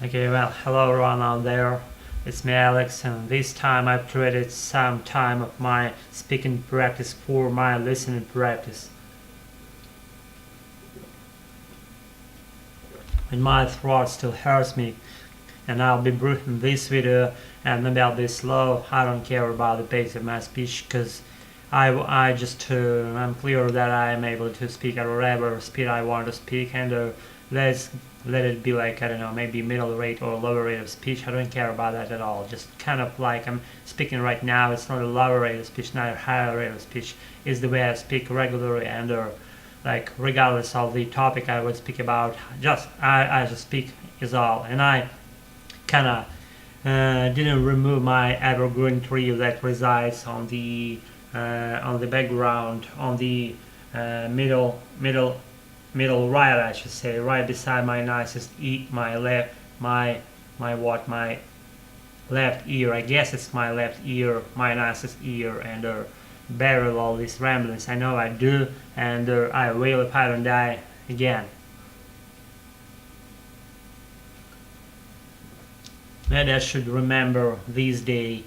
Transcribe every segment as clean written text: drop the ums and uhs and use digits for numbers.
Okay, well, hello everyone out there. It's me, Alex, and this time I've traded some time of my speaking practice for my listening practice. And my throat still hurts me, and I'll be brief in this video, and maybe I'll be slow. I don't care about the pace of my speech, because I'm clear that I am able to speak at whatever speed I want to speak, and let's let it be like, I don't know, maybe middle rate or lower rate of speech. I don't care about that at all. Just kind of like I'm speaking right now. It's not a lower rate of speech, not a higher rate of speech. It's the way I speak regularly, and like regardless of the topic I would speak about, I just speak is all. And I kind of didn't remove my evergreen tree that resides on the background, on the middle right, I should say, right beside my nicest my left my left ear. I guess it's my left ear, my nicest ear, and bear all these ramblings. I know I do, and I will if I don't die again. Maybe I should remember this day.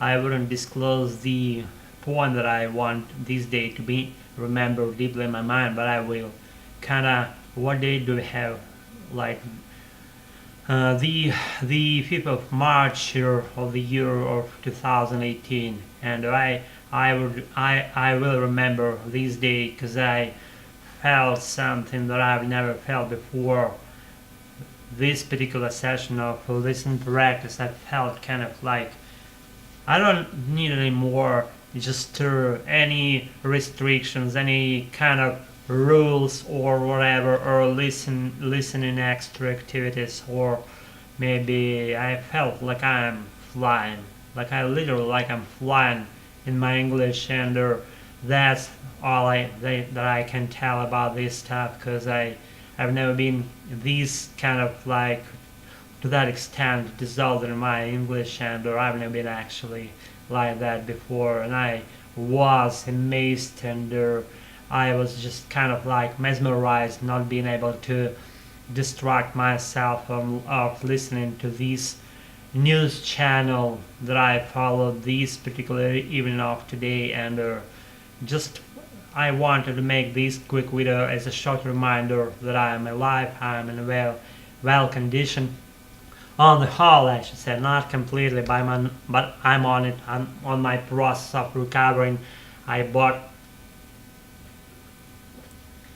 I wouldn't disclose the point that I want this day to be remembered deeply in my mind, but I will. Kinda, what day do we have? Like the 5th of March here of the year of 2018, and I will remember this day because I felt something that I've never felt before. This particular session of listening practice, I felt kind of like I don't need any more just any restrictions, any kind of rules or whatever, or listening extra activities, or maybe I felt like I'm flying, like I'm flying in my English, and that's all that I can tell about this stuff, because I've never been this kind of like to that extent dissolved in my English, and I've never been actually like that before, and I was amazed, and I was just kind of like mesmerized, not being able to distract myself of listening to this news channel that I followed this particular evening of today, and just I wanted to make this quick video as a short reminder that I am alive, I am in a well condition. On the whole, I should say, not completely, but I'm on it. I'm on my process of recovering. I bought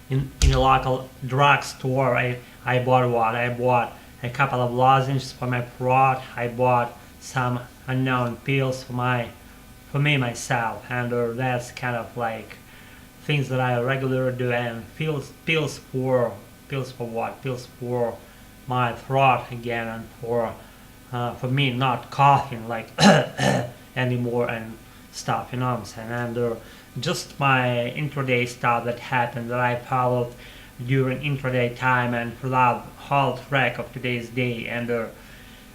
in a local drugstore. I bought what? I bought a couple of lozenges for my throat. I bought some unknown pills for me myself, and that's kind of like things that I regularly do. And pills for what? Pills for my throat again, and for me not coughing like anymore and stuff, you know what I'm saying, and just my intraday stuff that happened that I followed during intraday time and throughout the whole track of today's day, and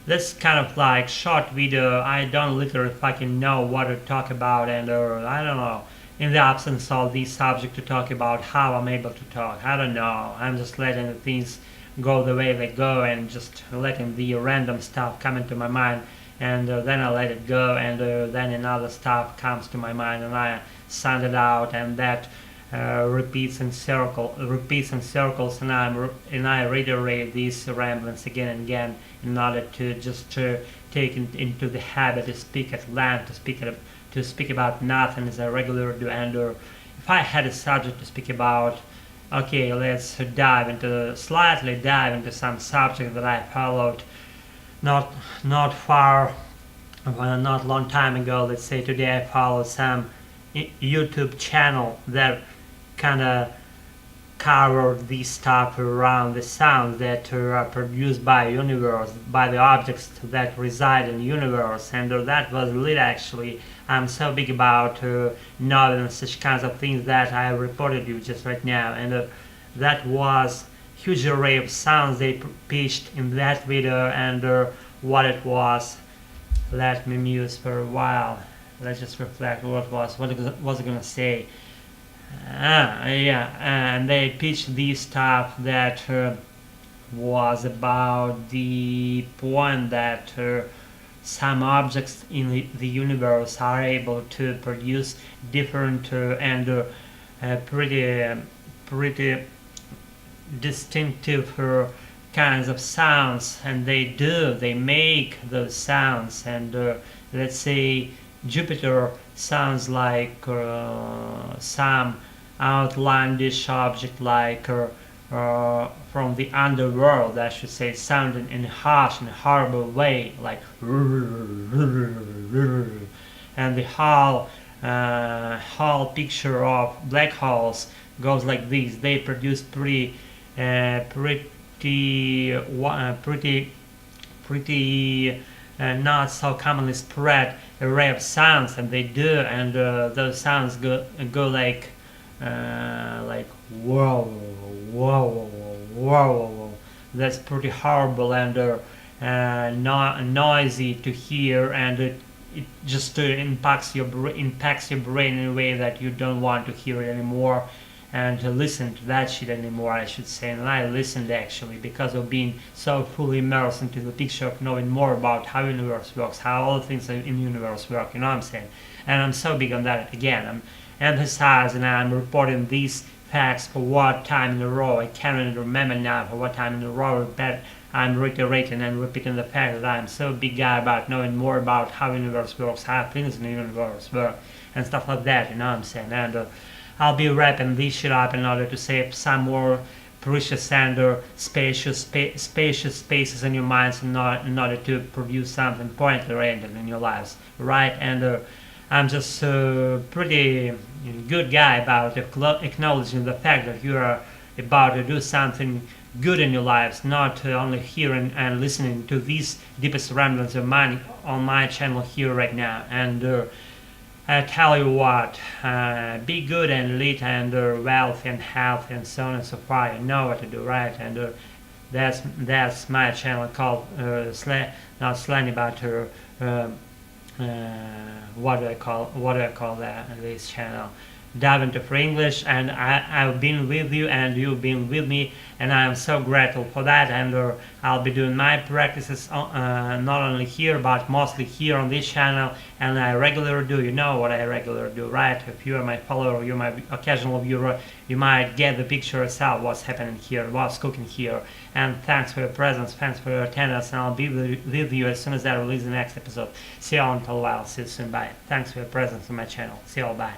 this kind of like short video. I don't literally fucking know what to talk about, and I don't know, in the absence of the subject to talk about, how I'm able to talk. I don't know, I'm just letting the things go the way they go, and just letting the random stuff come into my mind, and then I let it go, and then another stuff comes to my mind, and I send it out, and that repeats in circles, and I reiterate these ramblings again and again in order to just take into the habit to speak at length, to speak about nothing as I regularly do, and if I had a subject to speak about, okay, let's slightly dive into some subject that I followed not long time ago. Let's say today I followed some YouTube channel that kind of covered this stuff around the sounds that are produced by universe, by the objects that reside in the universe, and that was lit actually. I'm so big about knowing such kinds of things that I reported you just right now, and that was huge array of sounds they pitched in that video, and what it was. Let me muse for a while. Let's just reflect what was I gonna say. Yeah, and they pitched this stuff that was about the point that some objects in the universe are able to produce different pretty distinctive kinds of sounds, and they make those sounds. And let's say Jupiter sounds like some outlandish object, like from the underworld, I should say, sounding in a harsh and horrible way, like and the whole picture of black holes goes like this. They produce pretty not so commonly spread array of sounds, and they do, and those sounds go like whoa, whoa, whoa. That's pretty horrible and noisy to hear, and it just impacts your brain in a way that you don't want to hear it anymore and to listen to that shit anymore, I should say. And I listened actually because of being so fully immersed into the picture of knowing more about how the universe works, how all the things in the universe work, you know what I'm saying? And I'm so big on that. Again, I'm emphasizing and I'm reporting these facts for what time in a row. I can't even remember now for what time in a row, but I'm reiterating and repeating the fact that I'm so big guy about knowing more about how the universe works, how things in the universe work, and stuff like that, you know what I'm saying? And I'll be wrapping this shit up in order to save some more precious and spacious spaces in your minds in order to produce something pointedly oriented in your lives, right? And I'm just a pretty good guy about acknowledging the fact that you are about to do something good in your lives, not only hearing and listening to these deepest ramblings of mine on my channel here right now. And I tell you what, be good and lit and wealthy and healthy and so on and so forth. You know what to do, right? And that's my channel called not slangy, but what do I call that? This channel, Dive into Free English. And I've been with you and you've been with me, and I am so grateful for that. And I'll be doing my practices not only here but mostly here on this channel, and I regularly do. You know what I regularly do, right? If you are my follower, you're my occasional viewer, you might get the picture yourself what's happening here, what's cooking here. And thanks for your presence, thanks for your attendance, and I'll be with you as soon as I release the next episode. See you all until a while. See you soon. Bye. Thanks for your presence on my channel. See you all. Bye.